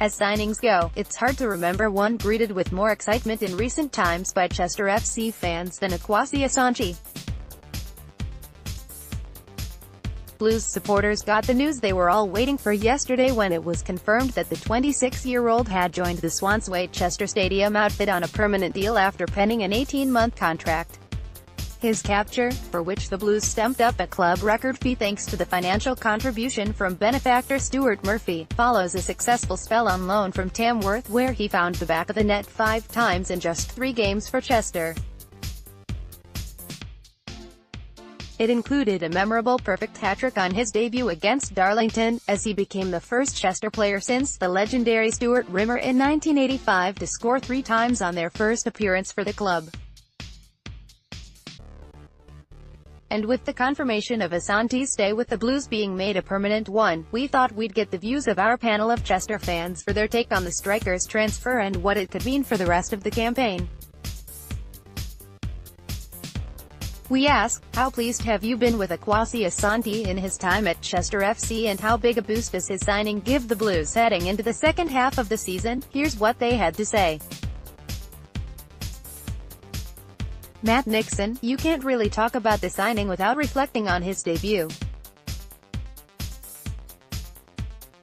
As signings go, it's hard to remember one greeted with more excitement in recent times by Chester FC fans than Akwasi Asante. Blues supporters got the news they were all waiting for yesterday when it was confirmed that the 26-year-old had joined the Swansway Chester Stadium outfit on a permanent deal after penning an 18-month contract. His capture, for which the Blues stumped up a club record fee thanks to the financial contribution from benefactor Stuart Murphy, follows a successful spell on loan from Tamworth where he found the back of the net 5 times in just 3 games for Chester. It included a memorable perfect hat-trick on his debut against Darlington, as he became the first Chester player since the legendary Stuart Rimmer in 1985 to score 3 times on their first appearance for the club. And with the confirmation of Asante's stay with the Blues being made a permanent one, we thought we'd get the views of our panel of Chester fans for their take on the striker's transfer and what it could mean for the rest of the campaign. We asked, how pleased have you been with Akwasi Asante in his time at Chester FC and how big a boost does his signing give the Blues heading into the second half of the season? Here's what they had to say. Matt Nixon, you can't really talk about the signing without reflecting on his debut.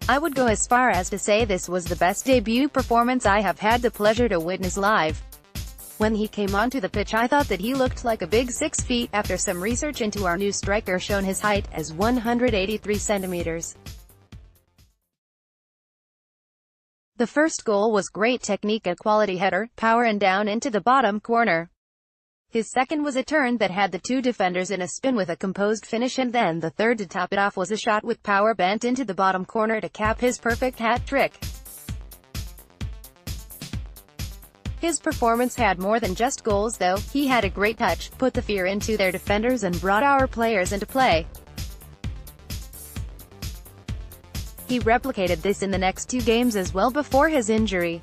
I would go as far as to say this was the best debut performance I have had the pleasure to witness live. When he came onto the pitch I thought that he looked like a big 6 feet, after some research into our new striker shown his height as 183 centimeters. The first goal was great technique, a quality header, power and down into the bottom corner. His second was a turn that had the 2 defenders in a spin with a composed finish, and then the third to top it off was a shot with power bent into the bottom corner to cap his perfect hat-trick. His performance had more than just goals though. He had a great touch, put the fear into their defenders and brought our players into play. He replicated this in the next 2 games as well before his injury.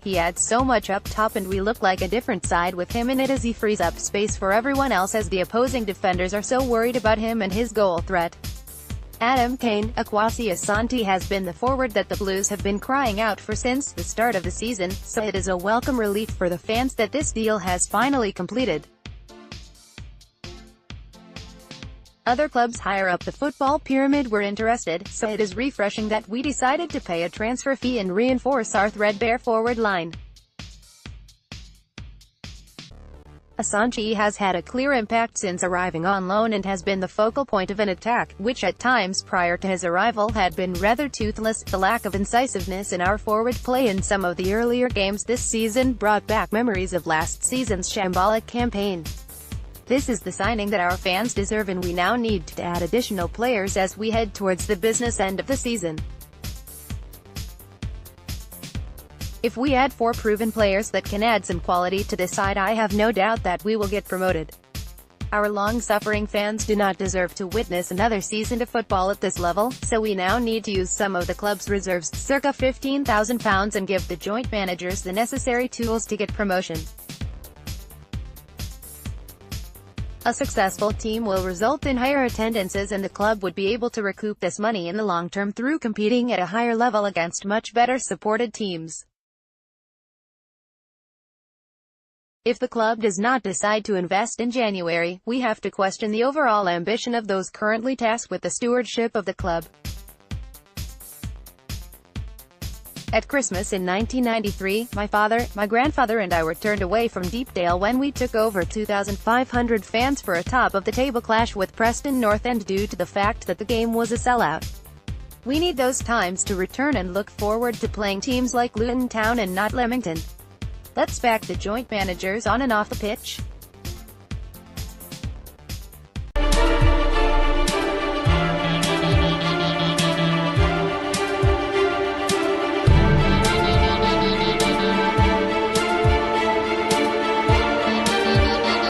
He adds so much up top and we look like a different side with him in it, as he frees up space for everyone else as the opposing defenders are so worried about him and his goal threat. Adam Kane, Akwasi Asante has been the forward that the Blues have been crying out for since the start of the season, so it is a welcome relief for the fans that this deal has finally completed. Other clubs higher up the football pyramid were interested, so it is refreshing that we decided to pay a transfer fee and reinforce our threadbare forward line. Asante has had a clear impact since arriving on loan and has been the focal point of an attack, which at times prior to his arrival had been rather toothless. The lack of incisiveness in our forward play in some of the earlier games this season brought back memories of last season's shambolic campaign. This is the signing that our fans deserve, and we now need to add additional players as we head towards the business end of the season. If we add 4 proven players that can add some quality to this side, I have no doubt that we will get promoted. Our long-suffering fans do not deserve to witness another season of football at this level, so we now need to use some of the club's reserves, circa £15,000, and give the joint managers the necessary tools to get promotion. A successful team will result in higher attendances, and the club would be able to recoup this money in the long term through competing at a higher level against much better supported teams. If the club does not decide to invest in January, we have to question the overall ambition of those currently tasked with the stewardship of the club. At Christmas in 1993, my father, my grandfather and I were turned away from Deepdale when we took over 2,500 fans for a top-of-the-table clash with Preston North End due to the fact that the game was a sellout. We need those times to return and look forward to playing teams like Luton Town and not Leamington. Let's back the joint managers on and off the pitch.